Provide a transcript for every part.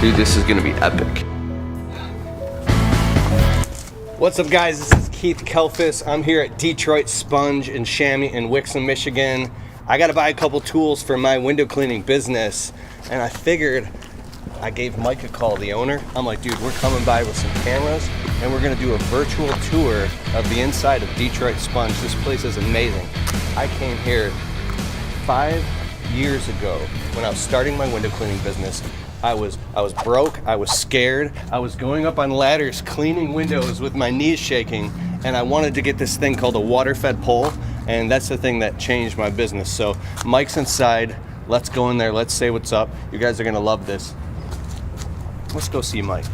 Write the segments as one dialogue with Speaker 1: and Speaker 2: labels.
Speaker 1: Dude, this is gonna be epic.
Speaker 2: What's up, guys? This is Keith Kalfas. I'm here at Detroit Sponge Chamoix in Wixom, Michigan. I gotta buy a couple tools for my window cleaning business, and I figured I gave Mike a call, the owner. I'm like, dude, we're coming by with some cameras and we're gonna do a virtual tour of the inside of Detroit Sponge. This place is amazing. I came here 5 years ago when I was starting my window cleaning business. I was broke, I was scared, I was going up on ladders cleaning windows with my knees shaking, and I wanted to get this thing called a water-fed pole, and that's the thing that changed my business. So Mike's inside, let's go in there, let's say what's up. You guys are gonna love this. Let's go see Mike.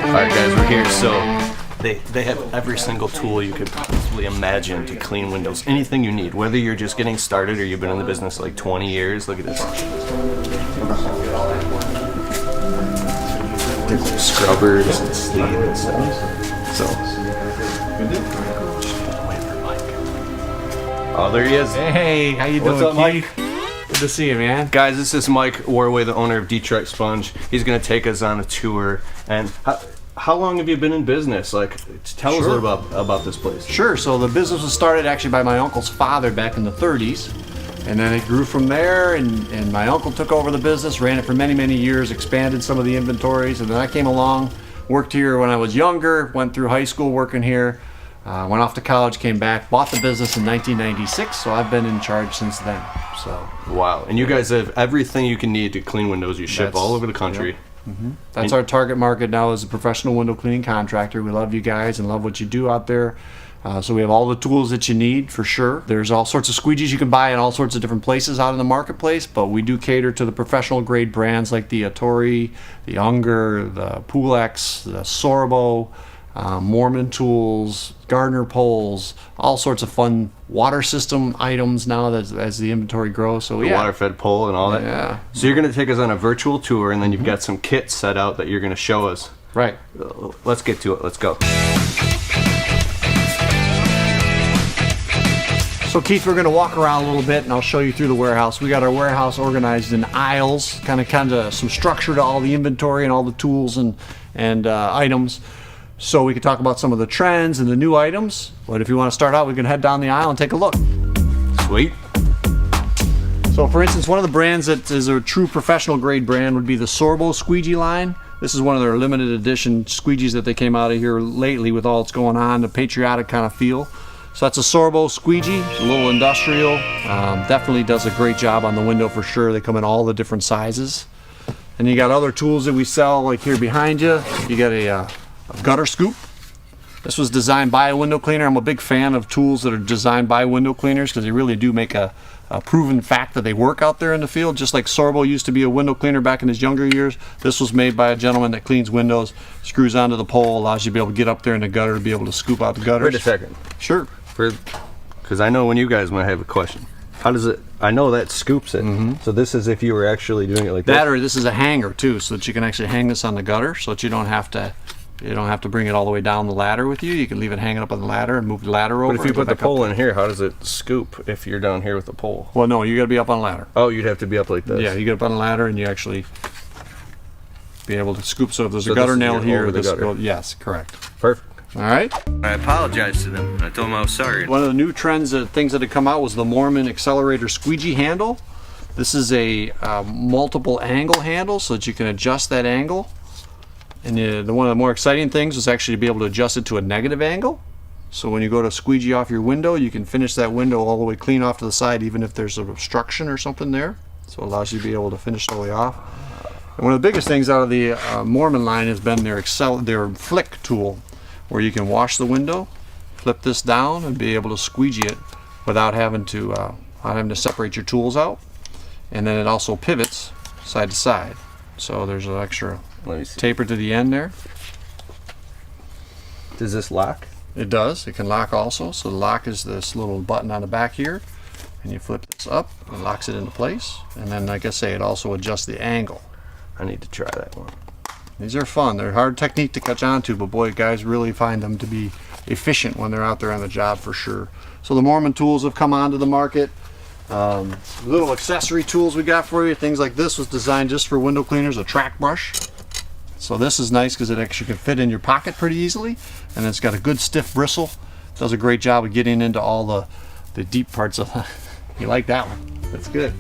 Speaker 2: Alright guys, we're here. So they have every single tool you could possibly imagine to clean windows. Anything you need, whether you're just getting started or you've been in the business like 20 years. Look at this. Different scrubbers and sleeve and stuff. So. Oh, there he is.
Speaker 3: Hey, how you doing,
Speaker 2: What's up, Mike?
Speaker 3: Good to see you, man.
Speaker 2: Guys, this is Mike Woroway, the owner of Detroit Sponge. He's gonna take us on a tour. And how long have you been in business? Like, tell us a little about this place.
Speaker 3: Sure. So the business was started actually by my uncle's father back in the 30s. And then it grew from there, and my uncle took over the business, ran it for many, many years, expanded some of the inventories, and then I came along, worked here when I was younger, went through high school working here, went off to college, came back, bought the business in 1996, so I've been in charge since then. So
Speaker 2: wow. And you guys have everything you can need to clean windows. You ship all over the country.
Speaker 3: Yep. That's our target market now, as a professional window cleaning contractor. We love you guys and love what you do out there. So we have all the tools that you need for sure. There's all sorts of squeegees you can buy in all sorts of different places out in the marketplace, but we do cater to the professional grade brands like the Atori, the Unger, the Pulex, the Sorbo, Moerman tools, Gardiner poles, all sorts of fun water system items now as the inventory grows. So
Speaker 2: the water-fed pole and all that.
Speaker 3: Yeah.
Speaker 2: So you're going to take us on a virtual tour, and then you've got some kits set out that you're going to show us.
Speaker 3: Right.
Speaker 2: Let's get to it. Let's go.
Speaker 3: So Keith, we're going to walk around a little bit and I'll show you through the warehouse. We got our warehouse organized in aisles, kind of some structure to all the inventory and all the tools and items. So we can talk about some of the trends and the new items. But if you want to start out, we can head down the aisle and take a look.
Speaker 2: Sweet.
Speaker 3: So for instance, one of the brands that is a true professional grade brand would be the Sorbo squeegee line. This is one of their limited edition squeegees that they came out of here lately with all that's going on, the patriotic kind of feel. So that's a Sorbo squeegee, a little industrial. Definitely does a great job on the window for sure. They come in all the different sizes. And you got other tools that we sell, like here behind you. You got a gutter scoop. This was designed by a window cleaner. I'm a big fan of tools that are designed by window cleaners because they really do make a proven fact that they work out there in the field. Just like Sorbo used to be a window cleaner back in his younger years, this was made by a gentleman that cleans windows, screws onto the pole, allows you to be able to get up there in the gutter to be able to scoop out the gutters.
Speaker 2: Wait a second.
Speaker 3: Sure.
Speaker 2: Because I know when you guys might have a question. How does it, I know that scoops it. So this is if you were actually doing it like that.
Speaker 3: Or this is a hanger too, so that you can actually hang this on the gutter, so that you don't have to bring it all the way down the ladder with you. You can leave it hanging up on the ladder and move the ladder over.
Speaker 2: But if you put the pole in here, how does it scoop if you're down here with the pole?
Speaker 3: Well, no, you got to be up on a ladder.
Speaker 2: Oh, you'd have to be up like this.
Speaker 3: Yeah, you get up on a ladder and you actually be able to scoop. So if there's a gutter nail here, this goes. Yes, correct.
Speaker 2: Perfect.
Speaker 3: All right.
Speaker 2: I apologized to them. I told them I was sorry.
Speaker 3: One of the new trends, things that had come out, was the Moerman Accelerator Squeegee handle. This is a multiple angle handle, so that you can adjust that angle. And one of the more exciting things is actually to be able to adjust it to a negative angle. So when you go to squeegee off your window, you can finish that window all the way clean off to the side, even if there's an obstruction or something there. So it allows you to be able to finish all the way off. And one of the biggest things out of the Moerman line has been their flick tool, where you can wash the window, flip this down, and be able to squeegee it without having to separate your tools out. And then it also pivots side to side. So there's an extra taper to the end there.
Speaker 2: Does this lock?
Speaker 3: It does. It can lock also. So the lock is this little button on the back here, and you flip this up, it locks it into place. And then, like I say, it also adjusts the angle.
Speaker 2: I need to try that one.
Speaker 3: These are fun. They're a hard technique to catch on to, but boy, guys really find them to be efficient when they're out there on the job for sure. So the Moerman tools have come onto the market. Little accessory tools we got for you. Things like this was designed just for window cleaners, a track brush. So this is nice because it actually can fit in your pocket pretty easily, and it's got a good stiff bristle. Does a great job of getting into all the deep parts of the... You like that one? That's good.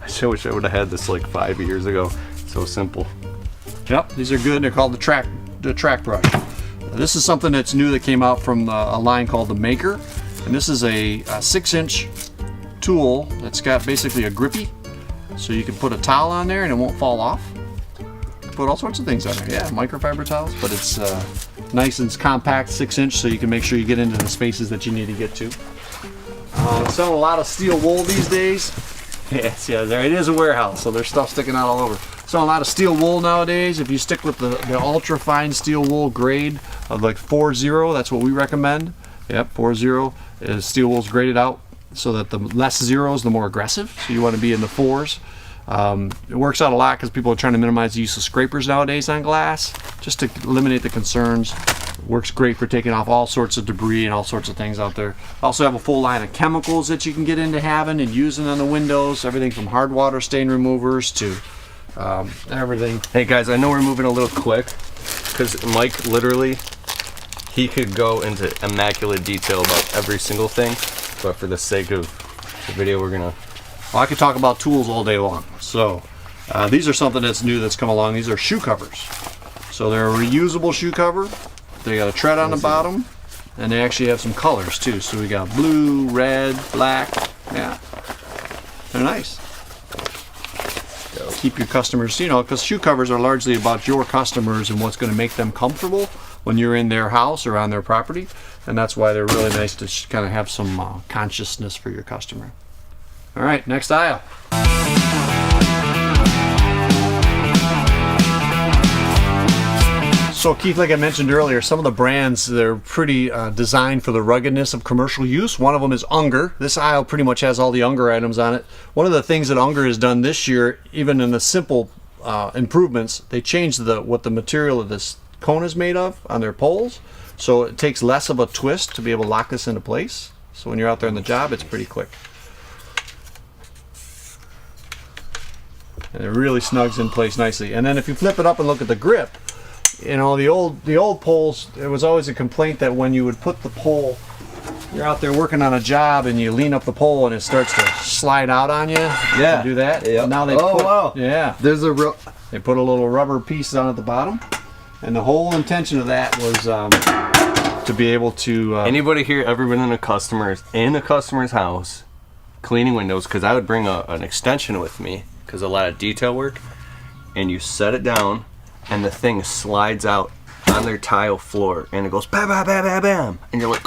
Speaker 2: I sure wish I would have had this like 5 years ago. So simple.
Speaker 3: Yep, these are good. They're called the track brush. This is something that's new that came out from a line called the Maker, and this is a 6-inch tool that's got basically a grippy, so you can put a towel on there and it won't fall off. Put all sorts of things on there. Yeah, microfiber towels, but it's nice and compact, 6-inch, so you can make sure you get into the spaces that you need to get to. Selling a lot of steel wool these days. Yes, yeah, there it is, a warehouse, so there's stuff sticking out all over. Selling a lot of steel wool nowadays. If you stick with the ultra fine steel wool grade of like 4-0, that's what we recommend. Yep, 4-0 is steel wool's graded out so that the less zeros, the more aggressive. So you want to be in the 4s. It works out a lot because people are trying to minimize the use of scrapers nowadays on glass, just to eliminate the concerns. Works great for taking off all sorts of debris and all sorts of things out there. Also have a full line of chemicals that you can get into having and using on the windows. Everything from hard water stain removers to everything.
Speaker 2: Hey guys, I know we're moving a little quick because Mike literally, he could go into immaculate detail about every single thing, but for the sake of the video, we're gonna...
Speaker 3: Well, I could talk about tools all day long. So these are something that's new that's come along. These are shoe covers. So they're a reusable shoe cover. They got a tread on the bottom, and they actually have some colors too. So we got blue, red, black. Yeah, they're nice. Keep your customers, you know, because shoe covers are largely about your customers and what's going to make them comfortable when you're in their house or on their property, and that's why they're really nice to kind of have some consciousness for your customer. All right, next aisle. So Keith, like I mentioned earlier, some of the brands, they're pretty designed for the ruggedness of commercial use. One of them is Unger. This aisle pretty much has all the Unger items on it. One of the things that Unger has done this year, even in the simple improvements, they changed what the material of this cone is made of on their poles. So it takes less of a twist to be able to lock this into place. So when you're out there on the job, it's pretty quick. And it really snugs in place nicely. And then if you flip it up and look at the grip, you know, the old poles, there was always a complaint that when you would put the pole, you're out there working on a job and you lean up the pole and it starts to slide out on you. Yeah. Do that.
Speaker 2: Yep.
Speaker 3: And now they they put a little rubber piece on at the bottom. And the whole intention of that was to be able to...
Speaker 2: Anybody here ever been in a customer's house cleaning windows? Because I would bring an extension with me because a lot of detail work. And you set it down and the thing slides out on their tile floor and it goes bam, bam, bam, bam, bam. And you're like...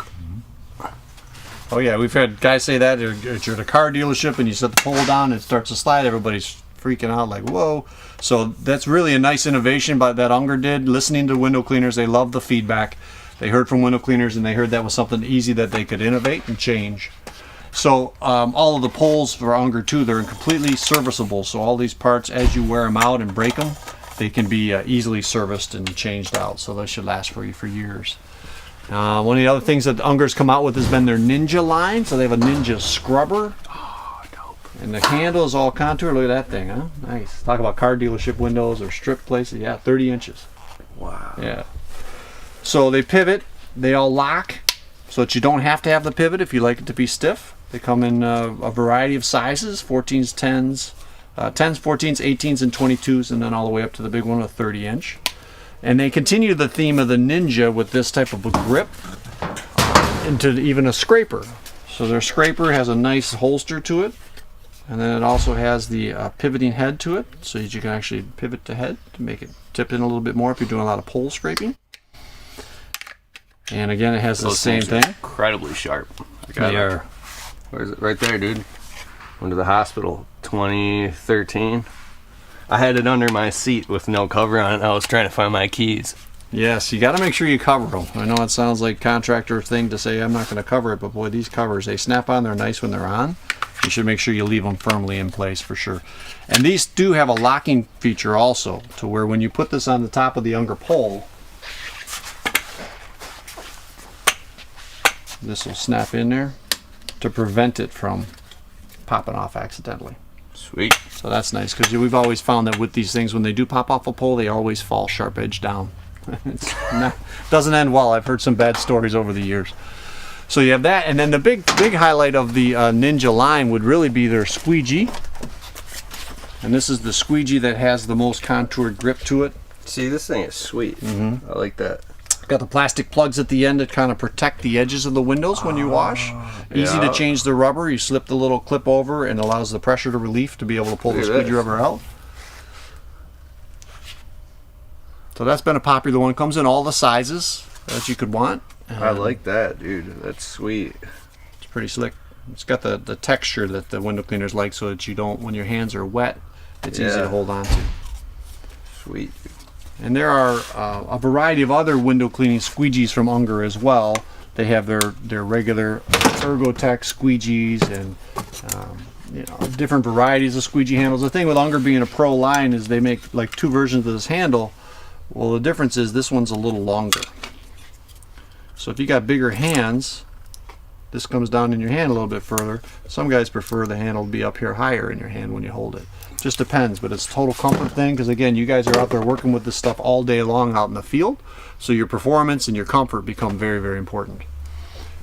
Speaker 3: Oh yeah, we've had guys say that. You're at a car dealership and you set the pole down and it starts to slide. Everybody's freaking out like, whoa. So that's really a nice innovation that Unger did. Listening to window cleaners, they love the feedback. They heard from window cleaners and they heard that was something easy that they could innovate and change. So all of the poles for Unger too, they're completely serviceable. So all these parts, as you wear them out and break them, they can be easily serviced and changed out. So they should last for you for years. One of the other things that Unger's come out with has been their Ninja line. So they have a Ninja scrubber.
Speaker 2: Oh, dope.
Speaker 3: And the handle is all contour. Look at that thing, huh? Nice. Talk about car dealership windows or strip places. Yeah, 30 inches.
Speaker 2: Wow.
Speaker 3: Yeah. So they pivot. They all lock so that you don't have to have the pivot if you like it to be stiff. They come in a variety of sizes, 14s, 10s, 10s, 14s, 18s, and 22s, and then all the way up to the big one, a 30-inch. And they continue the theme of the Ninja with this type of a grip into even a scraper. So their scraper has a nice holster to it, and then it also has the pivoting head to it, so that you can actually pivot to head to make it tip in a little bit more if you're doing a lot of pole scraping. And again, it has the same thing.
Speaker 2: Incredibly sharp.
Speaker 3: They are.
Speaker 2: Where is it? Right there, dude. Went to the hospital 2013. I had it under my seat with no cover on it. I was trying to find my keys.
Speaker 3: Yes, you got to make sure you cover them. I know it sounds like contractor thing to say I'm not going to cover it, but boy, these covers, they snap on. They're nice when they're on. You should make sure you leave them firmly in place for sure. And these do have a locking feature also, to where when you put this on the top of the Unger pole, this will snap in there to prevent it from popping off accidentally.
Speaker 2: Sweet.
Speaker 3: So that's nice, because we've always found that with these things, when they do pop off a pole, they always fall sharp edge down. Doesn't end well. I've heard some bad stories over the years. So you have that, and then the big highlight of the Ninja line would really be their squeegee. And this is the squeegee that has the most contoured grip to it.
Speaker 2: See, this thing is sweet. I like that.
Speaker 3: Got the plastic plugs at the end that kind of protect the edges of the windows when you wash. Easy to change the rubber. You slip the little clip over and allows the pressure to relief to be able to pull the squeegee rubber out. So that's been a popular one. Comes in all the sizes that you could want.
Speaker 2: I like that, dude. That's sweet.
Speaker 3: It's pretty slick. It's got the texture that the window cleaners like, so that you don't, when your hands are wet, it's easy to hold on to.
Speaker 2: Sweet.
Speaker 3: And there are a variety of other window cleaning squeegees from Unger as well. They have their regular Ergotech squeegees and different varieties of squeegee handles. The thing with Unger being a pro line is they make like two versions of this handle. Well, the difference is this one's a little longer. So if you got bigger hands, this comes down in your hand a little bit further. Some guys prefer the handle to be up here higher in your hand when you hold it. Just depends, but it's a total comfort thing, because again, you guys are out there working with this stuff all day long out in the field, so your performance and your comfort become very, very important.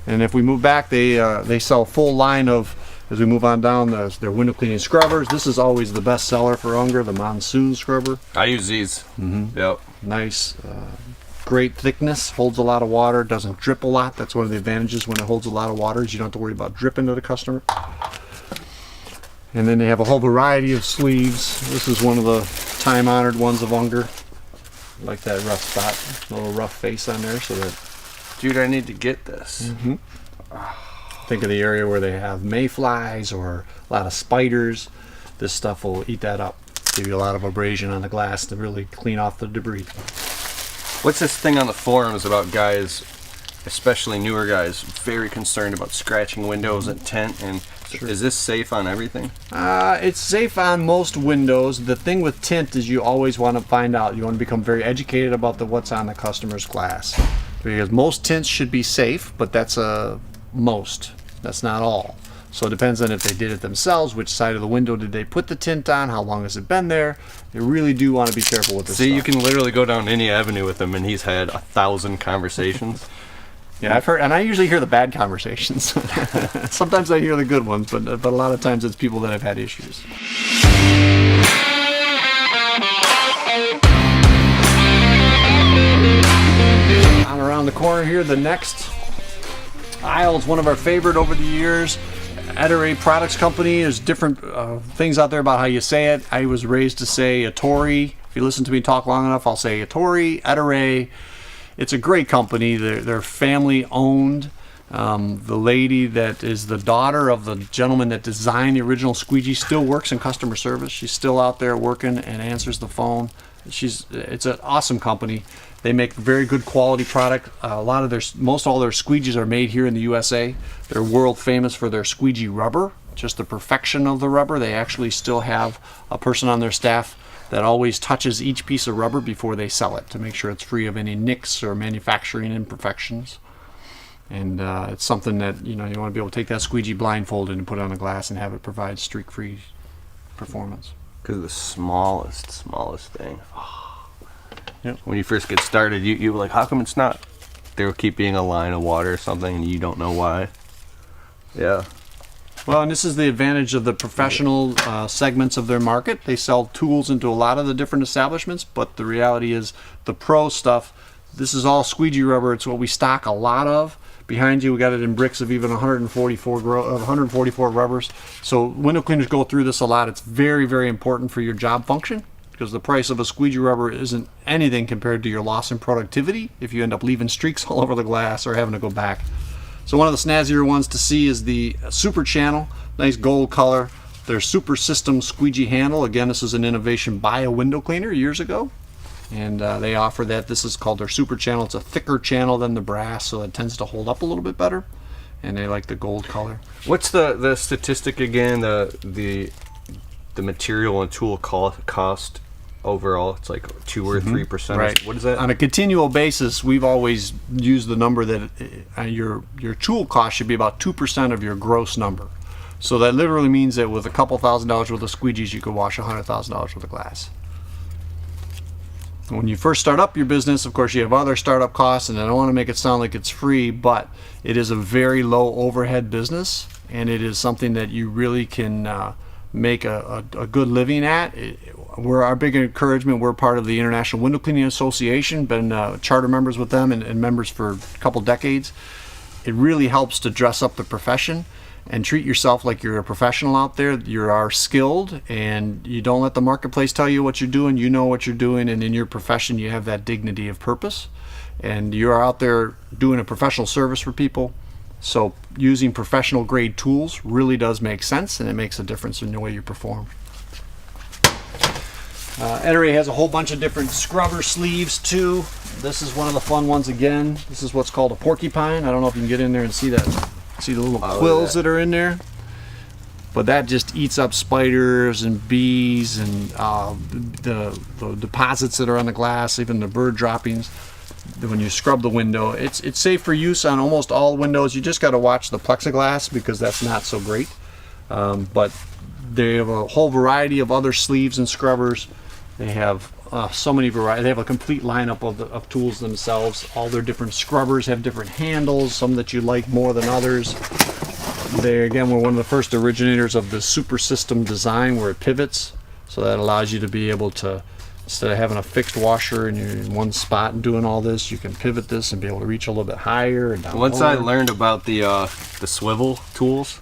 Speaker 3: And if we move back, they sell a full line of, as we move on down, their window cleaning scrubbers. This is always the best seller for Unger, the Monsoon scrubber.
Speaker 2: I use these. Yep.
Speaker 3: Nice, great thickness, holds a lot of water, doesn't drip a lot. That's one of the advantages when it holds a lot of water, is you don't have to worry about dripping to the customer. And then they have a whole variety of sleeves. This is one of the time-honored ones of Unger. I like that rough spot, a little rough face on there, so that.
Speaker 2: Dude, I need to get this.
Speaker 3: Think of the area where they have mayflies or a lot of spiders. This stuff will eat that up. Give you a lot of abrasion on the glass to really clean off the debris.
Speaker 2: What's this thing on the forums about guys, especially newer guys, very concerned about scratching windows and tint? And is this safe on everything?
Speaker 3: It's safe on most windows. The thing with tint is you always want to find out. You want to become very educated about what's on the customer's glass. Because most tints should be safe, but that's most. That's not all. So it depends on if they did it themselves, which side of the window did they put the tint on, how long has it been there. You really do want to be careful with this stuff.
Speaker 2: You can literally go down any avenue with him and he's had 1,000 conversations.
Speaker 3: Yeah, I've heard, and I usually hear the bad conversations. Sometimes I hear the good ones, but a lot of times it's people that have had issues. On around the corner here, the next aisle is one of our favorite over the years. Ettore Products Company. There's different things out there about how you say it. I was raised to say Ettore. If you listen to me talk long enough, I'll say Ettore, Ettore. It's a great company. They're family owned. The lady that is the daughter of the gentleman that designed the original squeegee still works in customer service. She's still out there working and answers the phone. It's an awesome company. They make very good quality product. Most all their squeegees are made here in the USA. They're world famous for their squeegee rubber, just the perfection of the rubber. They actually still have a person on their staff that always touches each piece of rubber before they sell it to make sure it's free of any nicks or manufacturing imperfections. And it's something that you want to be able to take that squeegee blindfolded and put it on the glass and have it provide streak-free performance.
Speaker 2: Because the smallest thing.
Speaker 3: Yep.
Speaker 2: When you first get started, you were like, how come it's not? There will keep being a line of water or something and you don't know why. Yeah.
Speaker 3: Well, and this is the advantage of the professional segments of their market. They sell tools into a lot of the different establishments, but the reality is the pro stuff, this is all squeegee rubber. It's what we stock a lot of. Behind you, we got it in bricks of even 144 rubbers. So window cleaners go through this a lot. It's very, very important for your job function, because the price of a squeegee rubber isn't anything compared to your loss in productivity if you end up leaving streaks all over the glass or having to go back. So one of the snazzier ones to see is the Super Channel, nice gold color. Their Super System squeegee handle. Again, this is an innovation by a window cleaner years ago. And they offer that. This is called their Super Channel. It's a thicker channel than the brass, so it tends to hold up a little bit better. And they like the gold color.
Speaker 2: What's the statistic again? The material and tool cost overall? It's like 2 or 3%.
Speaker 3: Right.
Speaker 2: What is that?
Speaker 3: On a continual basis, we've always used the number that your tool cost should be about 2% of your gross number. So that literally means that with a couple $1,000s worth of squeegees, you could wash $100,000 worth of glass. When you first start up your business, of course, you have other startup costs, and I don't want to make it sound like it's free, but it is a very low overhead business, and it is something that you really can make a good living at. We're our big encouragement. We're part of the International Window Cleaning Association, been charter members with them and members for a couple decades. It really helps to dress up the profession and treat yourself like you're a professional out there. You are skilled, and you don't let the marketplace tell you what you're doing. You know what you're doing, and in your profession you have that dignity of purpose, and you're out there doing a professional service for people. So using professional grade tools really does make sense, and it makes a difference in the way you perform. Ettore has a whole bunch of different scrubber sleeves too. This is one of the fun ones again. This is what's called a porcupine. I don't know if you can get in there and see that. See the little quills that are in there? But that just eats up spiders and bees and the deposits that are on the glass, even the bird droppings. When you scrub the window, it's safe for use on almost all windows. You just got to watch the plexiglass because that's not so great. But they have a whole variety of other sleeves and scrubbers. They have so many varieties. They have a complete lineup of tools themselves. All their different scrubbers have different handles, some that you like more than others. They, again, were one of the first originators of the super system design where it pivots. So that allows you to be able to, instead of having a fixed washer and you're in one spot and doing all this, you can pivot this and be able to reach a little bit higher and down.
Speaker 2: Once I learned about the swivel tools,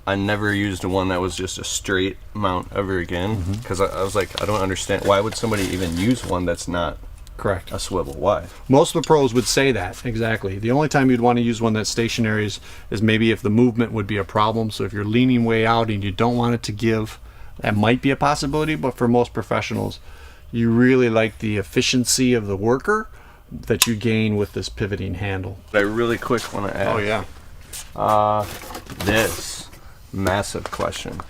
Speaker 2: I never used one that was just a straight mount ever again, because I was like, I don't understand. Why would somebody even use one that's not
Speaker 3: correct
Speaker 2: a swivel? Why?
Speaker 3: Most of the pros would say that, exactly. The only time you'd want to use one that's stationary is maybe if the movement would be a problem. So if you're leaning way out and you don't want it to give, that might be a possibility, but for most professionals, you really like the efficiency of the worker that you gain with this pivoting handle.
Speaker 2: I really quick want to add.
Speaker 3: Oh yeah.
Speaker 2: This massive question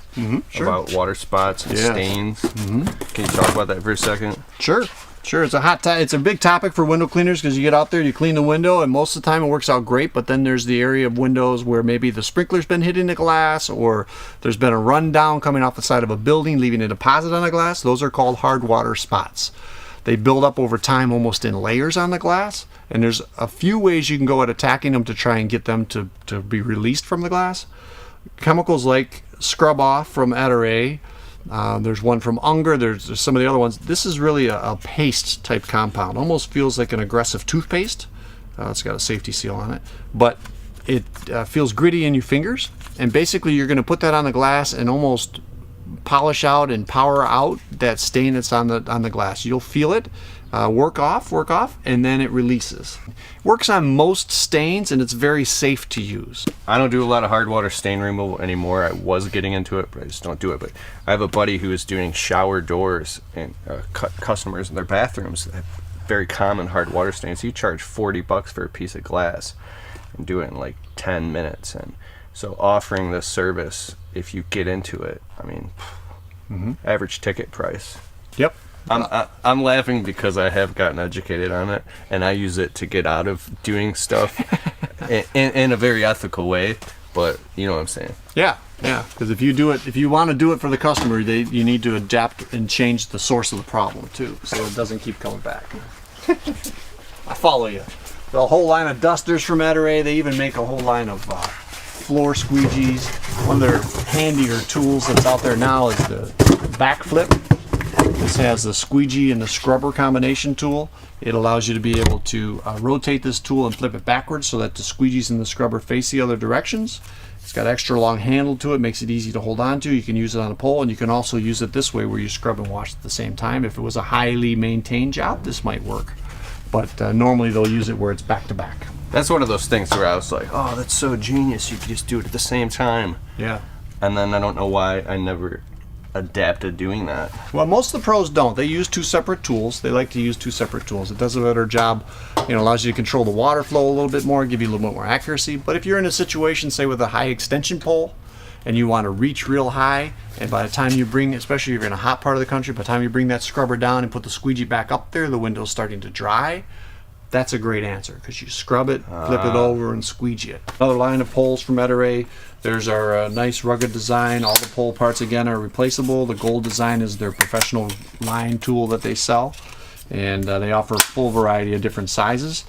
Speaker 3: Sure.
Speaker 2: about water spots and stains. Can you talk about that for a second?
Speaker 3: Sure. It's it's a big topic for window cleaners because you get out there, you clean the window, and most of the time it works out great. But then there's the area of windows where maybe the sprinkler's been hitting the glass, or there's been a rundown coming off the side of a building, leaving a deposit on the glass. Those are called hard water spots. They build up over time, almost in layers on the glass. And there's a few ways you can go at attacking them to try and get them to be released from the glass. Chemicals like Scrub Off from Ettore. There's one from Unger. There's some of the other ones. This is really a paste type compound. Almost feels like an aggressive toothpaste. It's got a safety seal on it, but it feels gritty in your fingers. And basically, you're going to put that on the glass and almost polish out and power out that stain that's on the glass. You'll feel it work off, and then it releases. Works on most stains, and it's very safe to use.
Speaker 2: I don't do a lot of hard water stain removal anymore. I was getting into it, but I just don't do it. But I have a buddy who is doing shower doors and customers in their bathrooms that have very common hard water stains. You charge $40 for a piece of glass and do it in like 10 minutes. And so offering this service, if you get into it, I mean, average ticket price.
Speaker 3: Yep.
Speaker 2: I'm laughing because I have gotten educated on it, and I use it to get out of doing stuff in a very ethical way. But you know what I'm saying? Yeah.
Speaker 3: Because if you want to do it for the customer, you need to adapt and change the source of the problem too, so it doesn't keep coming back. I follow you. The whole line of dusters from Ettore. They even make a whole line of floor squeegees. One of their handier tools that's out there now is the backflip. This has the squeegee and the scrubber combination tool. It allows you to be able to rotate this tool and flip it backwards so that the squeegees and the scrubber face the other directions. It's got extra long handle to it, makes it easy to hold on to. You can use it on a pole, and you can also use it this way where you scrub and wash at the same time. If it was a highly maintained job, this might work. But normally they'll use it where it's back to back.
Speaker 2: That's one of those things where I was like, oh, that's so genius. You can just do it at the same time.
Speaker 3: Yeah.
Speaker 2: And then I don't know why I never adapted doing that.
Speaker 3: Well, most of the pros don't. They use two separate tools. They like to use two separate tools. It does a better job. Allows you to control the water flow a little bit more, give you a little bit more accuracy. But if you're in a situation, say with a high extension pole, and you want to reach real high, and by the time you bring, especially if you're in a hot part of the country, by the time you bring that scrubber down and put the squeegee back up there, the window's starting to dry. That's a great answer, because you scrub it, flip it over, and squeegee it. Another line of poles from Ederay. There's our nice rugged design. All the pole parts, again, are replaceable. The gold design is their professional line tool that they sell, and they offer a full variety of different sizes.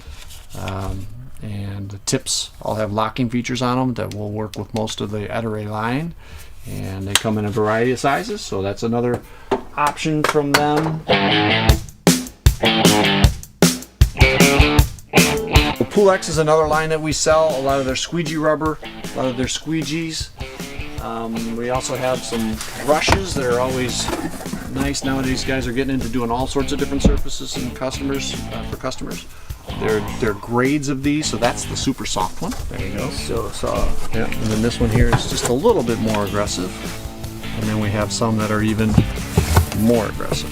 Speaker 3: And the tips all have locking features on them that will work with most of the Ederay line, and they come in a variety of sizes, so that's another option from them. Pool X is another line that we sell. A lot of their squeegee rubber, a lot of their squeegees. We also have some brushes that are always nice. Nowadays, guys are getting into doing all sorts of different surfaces and customers for customers. They're grades of these, so that's the super soft one. There you go.
Speaker 2: So soft.
Speaker 3: Yeah, and then this one here is just a little bit more aggressive. And then we have some that are even more aggressive.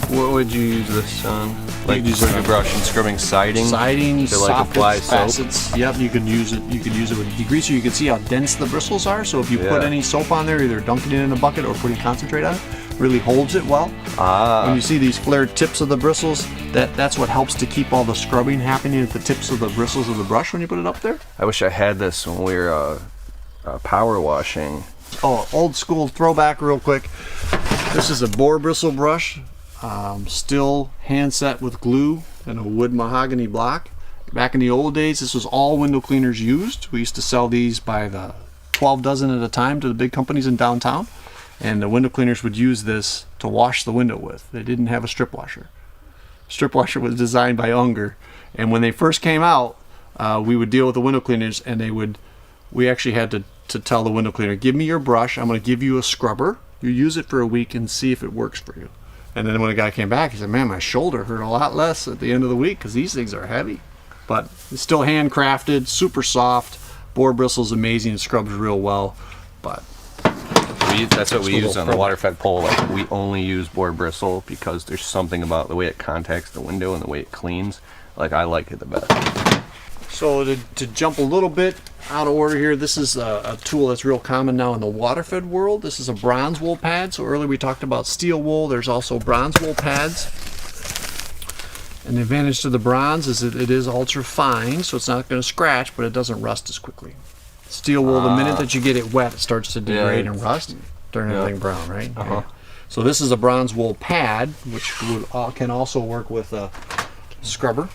Speaker 2: What would you use this on? Like use like a brush and scrubbing siding?
Speaker 3: Siding,
Speaker 2: to like apply soap?
Speaker 3: facets. Yep, you can use it. You can use it with degreaser. You can see how dense the bristles are. So if you put any soap on there, either dunking it in a bucket or putting concentrate on it, really holds it well. When you see these flared tips of the bristles, that's what helps to keep all the scrubbing happening at the tips of the bristles of the brush when you put it up there.
Speaker 2: I wish I had this when we were power washing.
Speaker 3: Oh, old school throwback real quick. This is a boar bristle brush, still hand set with glue and a wood mahogany block. Back in the old days, this was all window cleaners used. We used to sell these by the 12 dozen at a time to the big companies in downtown. And the window cleaners would use this to wash the window with. They didn't have a strip washer. Strip washer was designed by Unger. And when they first came out, we would deal with the window cleaners, and we actually had to tell the window cleaner, give me your brush, I'm going to give you a scrubber. You use it for a week and see if it works for you. And then when the guy came back, he said, man, my shoulder hurt a lot less at the end of the week because these things are heavy. But it's still handcrafted, super soft. Boar bristle's amazing. It scrubs real well. But
Speaker 2: that's what we use on the water-fed pole. Like, we only use boar bristle because there's something about the way it contacts the window and the way it cleans. Like, I like it the best.
Speaker 3: So to jump a little bit out of order here, this is a tool that's real common now in the water-fed world. This is a bronze wool pad. So earlier we talked about steel wool. There's also bronze wool pads. And the advantage to the bronze is that it is ultra fine, so it's not going to scratch, but it doesn't rust as quickly. Steel wool, the minute that you get it wet, it starts to degrade and rust, turn everything brown, right? So this is a bronze wool pad, which can also work with a scrubber.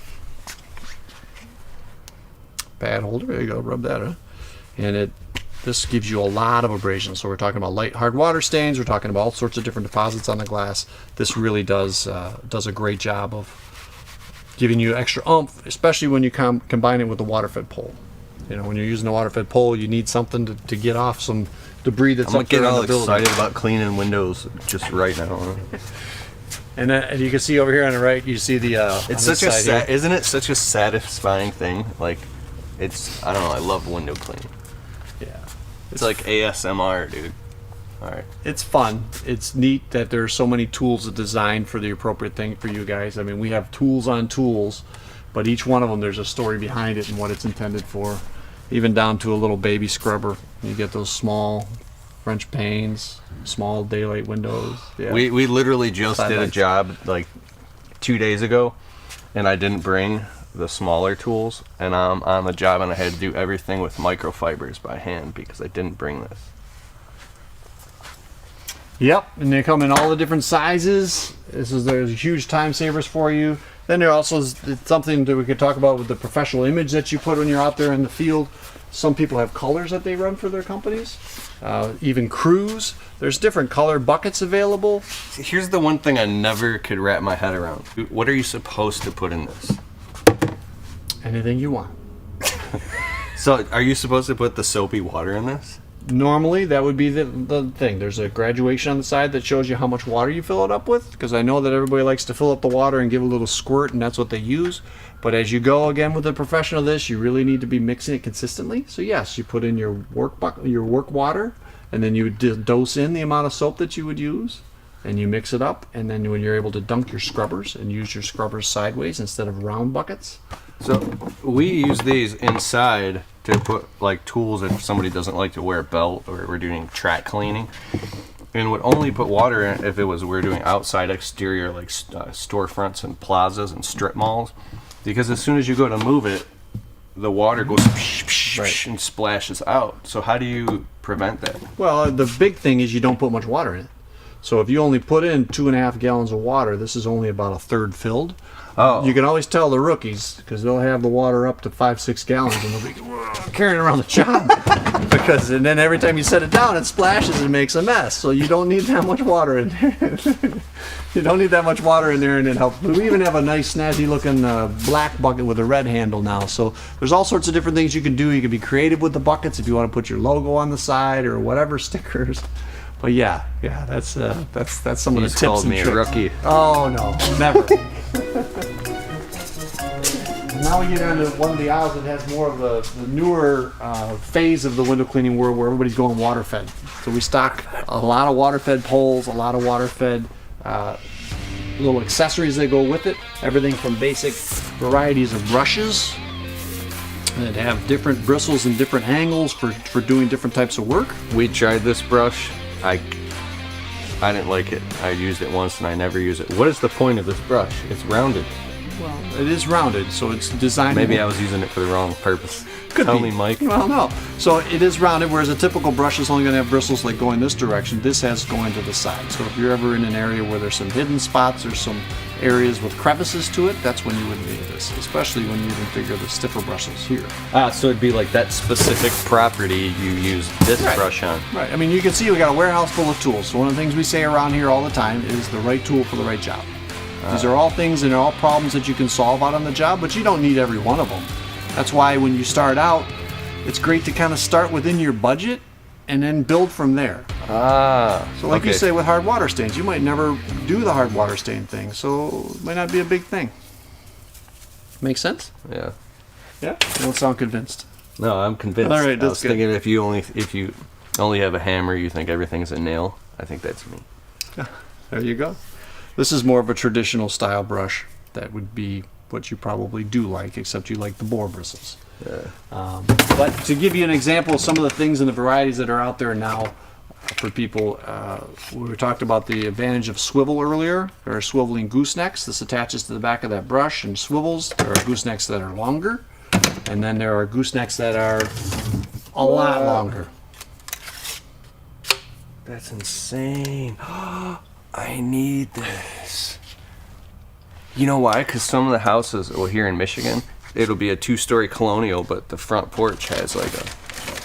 Speaker 3: Pad holder, there you go, rub that in. And this gives you a lot of abrasion. So we're talking about light hard water stains, we're talking about all sorts of different deposits on the glass. This really does a great job of giving you extra oomph, especially when you combine it with the water-fed pole. You know, when you're using a water-fed pole, you need something to get off some debris that's up there on the building.
Speaker 2: I'm getting all excited about cleaning windows just right now.
Speaker 3: And you can see over here on the right, you see the
Speaker 2: it's such a isn't it such a satisfying thing? Like, I don't know, I love window cleaning.
Speaker 3: Yeah.
Speaker 2: It's like ASMR, dude. All right.
Speaker 3: It's fun. It's neat that there's so many tools designed for the appropriate thing for you guys. I mean, we have tools on tools, but each one of them, there's a story behind it and what it's intended for. Even down to a little baby scrubber. You get those small French panes, small daylight windows. Yeah.
Speaker 2: We literally just did a job like 2 days ago, and I didn't bring the smaller tools, and I'm on the job, and I had to do everything with microfibers by hand because I didn't bring this.
Speaker 3: Yep, and they come in all the different sizes. There's huge time savers for you. Then there also is something that we could talk about with the professional image that you put when you're out there in the field. Some people have colors that they run for their companies. Even crews. There's different color buckets available.
Speaker 2: Here's the one thing I never could wrap my head around. What are you supposed to put in this?
Speaker 3: Anything you want.
Speaker 2: So are you supposed to put the soapy water in this?
Speaker 3: Normally, that would be the thing. There's a graduation on the side that shows you how much water you fill it up with, because I know that everybody likes to fill up the water and give a little squirt, and that's what they use. But as you go, again, with a professional this, you really need to be mixing it consistently. So yes, you put in your work water, and then you would dose in the amount of soap that you would use, and you mix it up, and then when you're able to dunk your scrubbers and use your scrubbers sideways instead of round buckets,
Speaker 2: So we use these inside to put like tools if somebody doesn't like to wear a belt or we're doing track cleaning, and would only put water in it if it was we're doing outside exterior like storefronts and plazas and strip malls, because as soon as you go to move it, the water goes and splashes out. So how do you prevent that?
Speaker 3: Well, the big thing is you don't put much water in it. So if you only put in 2.5 gallons of water, this is only about a third filled.
Speaker 2: Oh.
Speaker 3: You can always tell the rookies because they'll have the water up to 5-6 gallons and they'll be carrying around the job and then every time you set it down, it splashes and makes a mess. So you don't need that much water in there. You don't need that much water in there, and it helps. We even have a nice snazzy looking black bucket with a red handle now. So there's all sorts of different things you can do. You can be creative with the buckets if you want to put your logo on the side or whatever stickers. But yeah, that's some of the tips
Speaker 2: called
Speaker 3: and
Speaker 2: me
Speaker 3: tricks.
Speaker 2: a rookie.
Speaker 3: Oh no, never. Now we get into one of the aisles that has more of the newer phase of the window cleaning world where everybody's going water fed. So we stock a lot of water fed poles, a lot of water fed little accessories that go with it. Everything from basic varieties of brushes that have different bristles and different angles for doing different types of work.
Speaker 2: We tried this brush. I didn't like it. I used it once and I never use it. What is the point of this brush? It's rounded.
Speaker 3: Well, it is rounded, so it's designed.
Speaker 2: Maybe I was using it for the wrong purpose.
Speaker 3: Could
Speaker 2: Tell
Speaker 3: be.
Speaker 2: me, Mike.
Speaker 3: Well, no. So it is rounded, whereas a typical brush is only going to have bristles like going this direction. This has going to the side. So if you're ever in an area where there's some hidden spots or some areas with crevices to it, that's when you would need this, especially when you even figure the stiffer brushes here.
Speaker 2: So it'd be like that specific property you use this brush on.
Speaker 3: Right. I mean, you can see we got a warehouse full of tools. So one of the things we say around here all the time is the right tool for the right job. These are all things and all problems that you can solve out on the job, but you don't need every one of them. That's why when you start out, it's great to kind of start within your budget and then build from there. So like you say with hard water stains, you might never do the hard water stain thing, so it might not be a big thing. Make sense?
Speaker 2: Yeah.
Speaker 3: Yeah? You don't sound convinced.
Speaker 2: No, I'm convinced.
Speaker 3: All right,
Speaker 2: I was
Speaker 3: that's good.
Speaker 2: thinking if you only have a hammer, you think everything's a nail. I think that's me.
Speaker 3: There you go. This is more of a traditional style brush. That would be what you probably do like, except you like the boar bristles.
Speaker 2: Yeah.
Speaker 3: But to give you an example of some of the things and the varieties that are out there now for people, we talked about the advantage of swivel earlier. There are swiveling goosenecks. This attaches to the back of that brush and swivels. There are goosenecks that are longer, and then there are goosenecks that are a lot longer.
Speaker 2: That's insane. I need this. You know why? Because some of the houses, well, here in Michigan, it'll be a 2-story colonial, but the front porch has like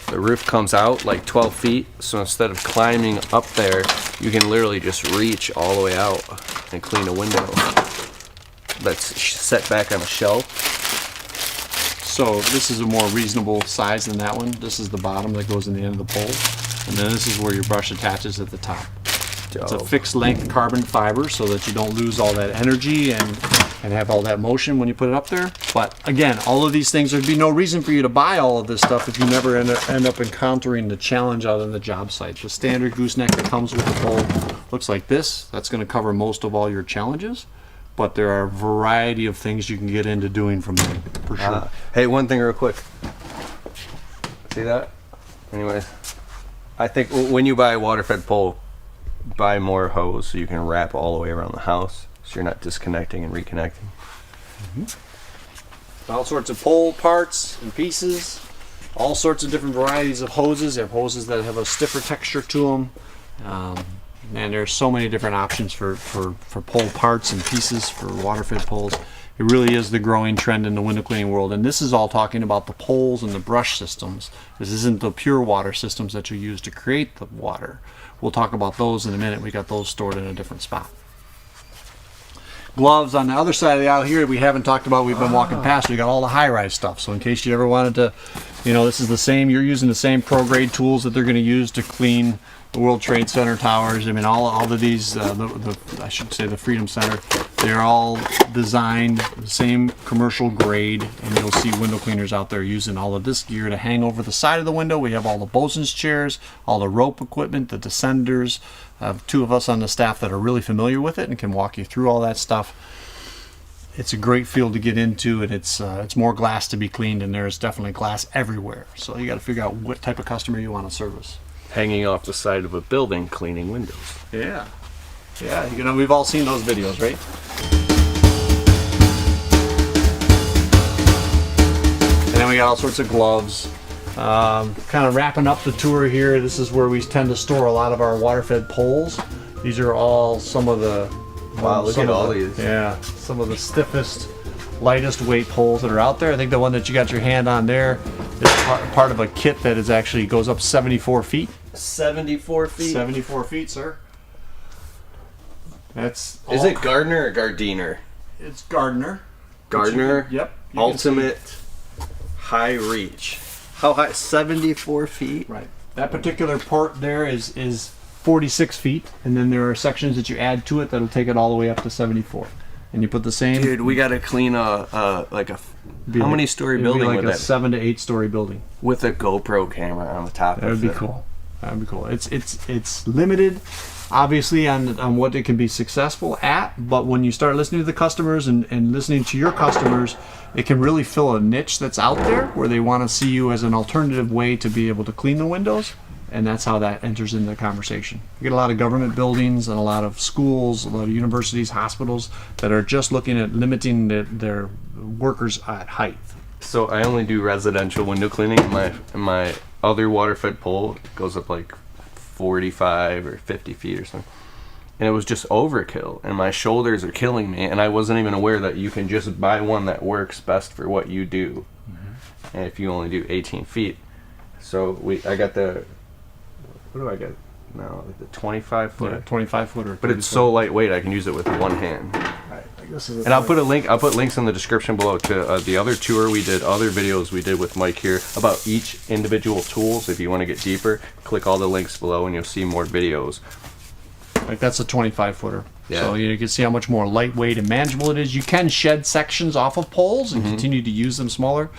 Speaker 2: the roof comes out like 12 feet. So instead of climbing up there, you can literally just reach all the way out and clean a window that's set back on a shelf.
Speaker 3: So this is a more reasonable size than that one. This is the bottom that goes in the end of the pole. And then this is where your brush attaches at the top. It's a fixed length carbon fiber so that you don't lose all that energy and have all that motion when you put it up there. But again, all of these things, there'd be no reason for you to buy all of this stuff if you never end up encountering the challenge out on the job site. The standard gooseneck that comes with the pole looks like this. That's going to cover most of all your challenges. But there are a variety of things you can get into doing from there, for sure.
Speaker 2: Hey, one thing real quick. See that? Anyways, I think when you buy a water-fed pole, buy more hose so you can wrap all the way around the house so you're not disconnecting and reconnecting.
Speaker 3: All sorts of pole parts and pieces, all sorts of different varieties of hoses. They have hoses that have a stiffer texture to them, and there's so many different options for pole parts and pieces for water-fed poles. It really is the growing trend in the window cleaning world, and this is all talking about the poles and the brush systems. This isn't the pure water systems that you use to create the water. We'll talk about those in a minute. We got those stored in a different spot. Gloves on the other side of the aisle here we haven't talked about. We've been walking past. We got all the high-rise stuff. So in case you ever wanted to, this is the same. You're using the same pro-grade tools that they're going to use to clean the World Trade Center towers. I mean, all of these, I should say the Freedom Center, they're all designed the same commercial grade, and you'll see window cleaners out there using all of this gear to hang over the side of the window. We have all the bosun's chairs, all the rope equipment, the descenders. I have 2 of us on the staff that are really familiar with it and can walk you through all that stuff. it's a great field to get into, and it's more glass to be cleaned, and there's definitely glass everywhere. So you got to figure out what type of customer you want to service.
Speaker 2: Hanging off the side of a building, cleaning windows.
Speaker 3: Yeah, we've all seen those videos, right? And then we got all sorts of gloves. Kind of wrapping up the tour here. This is where we tend to store a lot of our water-fed poles. These are all some of the
Speaker 2: look at all these.
Speaker 3: Yeah, some of the stiffest, lightest weight poles that are out there. I think the one that you got your hand on there is part of a kit that is actually goes up 74 feet.
Speaker 2: 74 feet.
Speaker 3: 74 feet, sir. Is
Speaker 2: it Gardiner or Gardiner?
Speaker 3: It's Gardiner.
Speaker 2: Gardiner.
Speaker 3: Yep.
Speaker 2: Ultimate high reach. How high? 74 feet.
Speaker 3: Right. That particular port there is 46 feet, and then there are sections that you add to it that'll take it all the way up to 74. And you put the same.
Speaker 2: Dude, we got to clean how many story building
Speaker 3: like
Speaker 2: would
Speaker 3: a
Speaker 2: that?
Speaker 3: 7 to 8 story building.
Speaker 2: With a GoPro camera on the top.
Speaker 3: That would be cool. That would be cool. It's limited, obviously, on what it can be successful at, but when you start listening to the customers and listening to your customers, it can really fill a niche that's out there where they want to see you as an alternative way to be able to clean the windows, and that's how that enters into the conversation. You get a lot of government buildings and a lot of schools, a lot of universities, hospitals that are just looking at limiting their workers at height.
Speaker 2: So I only do residential window cleaning. My other water-fed pole goes up like 45 or 50 feet or something. And it was just overkill, and my shoulders are killing me, and I wasn't even aware that you can just buy one that works best for what you do. Mm-hmm. And if you only do 18 feet. So I got the, what do I get now? Like the 25 footer.
Speaker 3: Yeah, 25 footer.
Speaker 2: But it's so lightweight I can use it with one hand.
Speaker 3: Right.
Speaker 2: And I'll put links in the description below to the other tour we did, other videos we did with Mike here about each individual tools. If you want to get deeper, click all the links below and you'll see more videos.
Speaker 3: Like that's a 25 footer.
Speaker 2: Yeah.
Speaker 3: So you can see how much more lightweight and manageable it is. You can shed sections off of poles and continue to use them smaller,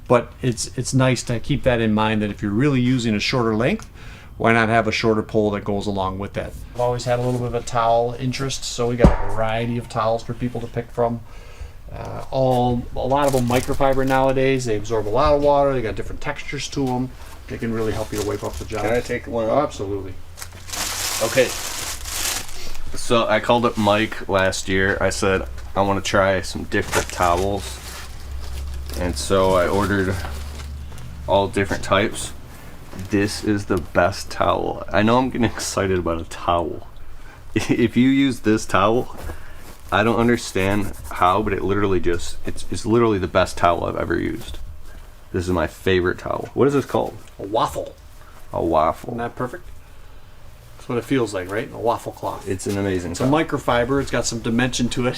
Speaker 3: but it's nice to keep that in mind that if you're really using a shorter length, why not have a shorter pole that goes along with that? I've always had a little bit of a towel interest, so we got a variety of towels for people to pick from. A lot of them microfiber nowadays. They absorb a lot of water. They got different textures to them. They can really help you to wipe off the job.
Speaker 2: Can I take one?
Speaker 3: Oh, absolutely.
Speaker 2: Okay. So I called up Mike last year. I said I want to try some different towels, and so I ordered all different types. This is the best towel. I know I'm getting excited about a towel. If you use this towel, I don't understand how, but it literally it's literally the best towel I've ever used. This is my favorite towel. What is this called?
Speaker 3: A waffle.
Speaker 2: A waffle.
Speaker 3: Isn't that perfect? That's what it feels like, right? A waffle cloth.
Speaker 2: It's an amazing
Speaker 3: towel. It's a microfiber. It's got some dimension to it.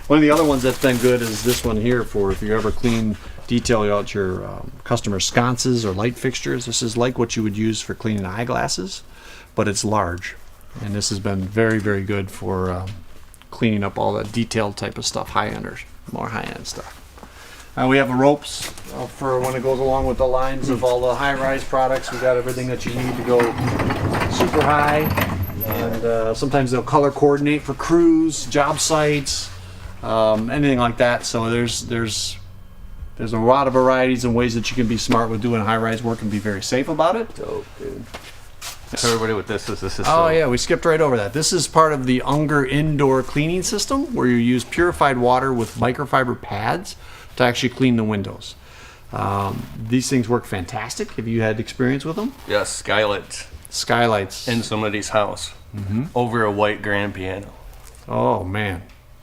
Speaker 3: One of the other ones that's been good is this one here for if you ever detail out your customer sconces or light fixtures. This is like what you would use for cleaning eyeglasses, but it's large. And this has been very, very good for cleaning up all that detailed type of stuff, more high-end stuff. We have the ropes for when it goes along with the lines of all the high-rise products. We got everything that you need to go super high. And sometimes they'll color coordinate for crews, job sites, anything like that. So there's a lot of varieties and ways that you can be smart with doing high-rise work and be very safe about it.
Speaker 2: Dope, dude. Tell everybody what this is.
Speaker 3: Yeah, we skipped right over that. This is part of the Unger indoor cleaning system where you use purified water with microfiber pads to actually clean the windows. These things work fantastic. Have you had experience with them?
Speaker 2: Yes, skylights.
Speaker 3: Skylights.
Speaker 2: In somebody's house. Over a white grand piano.
Speaker 3: Oh, man.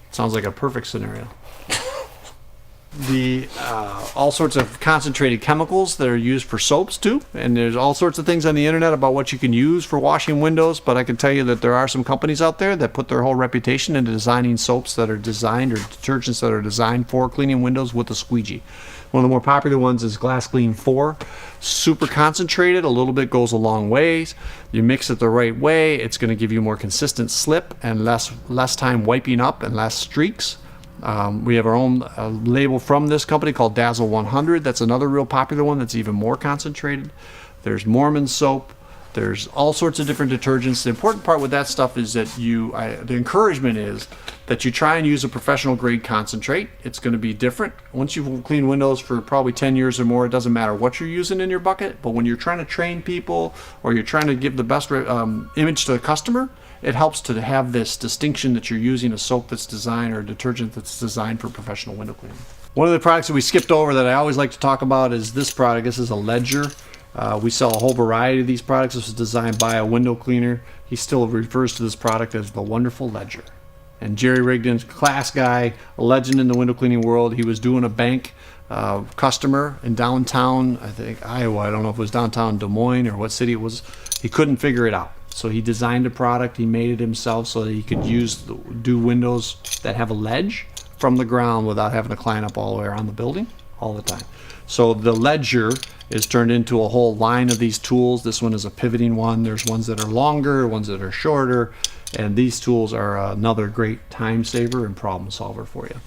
Speaker 3: Sounds like a perfect scenario. All sorts of concentrated chemicals that are used for soaps too, and there's all sorts of things on the internet about what you can use for washing windows, but I can tell you that there are some companies out there that put their whole reputation into designing soaps that are designed, or detergents that are designed for cleaning windows with a squeegee. One of the more popular ones is Glass Clean 4. Super concentrated, a little bit goes a long ways. You mix it the right way, it's going to give you more consistent slip and less time wiping up and less streaks. We have our own label from this company called Dazzle 100. That's another real popular one that's even more concentrated. There's Moerman soap. There's all sorts of different detergents. The important part with that stuff is that the encouragement is that you try and use a professional grade concentrate. It's going to be different. Once you've cleaned windows for probably 10 years or more, it doesn't matter what you're using in your bucket, but when you're trying to train people or you're trying to give the best image to the customer, it helps to have this distinction that you're using a soap that's designed or a detergent that's designed for professional window cleaning. One of the products that we skipped over that I always like to talk about is this product. This is a ledger. We sell a whole variety of these products. This was designed by a window cleaner. He still refers to this product as the wonderful ledger. And Jerry Rigdon, class guy, a legend in the window cleaning world. He was doing a bank customer in downtown, I think Iowa. I don't know if it was downtown Des Moines or what city it was. He couldn't figure it out. So he designed a product. He made it himself so that he could do windows that have a ledge from the ground without having to climb up all the way around the building all the time. So the ledger is turned into a whole line of these tools. This one is a pivoting one. There's ones that are longer, ones that are shorter, and these tools are another great time saver and problem solver for you.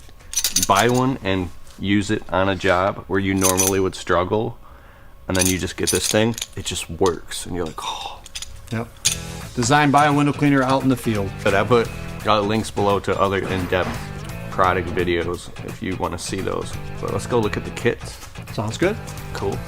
Speaker 2: Buy one and use it on a job where you normally would struggle, and then you just get this thing, it just works, and you're like, oh.
Speaker 3: Yep. Designed by a window cleaner out in the field.
Speaker 2: But I put links below to other in-depth product videos if you want to see those. So let's go look at the kits.
Speaker 3: Sounds good.
Speaker 2: Cool.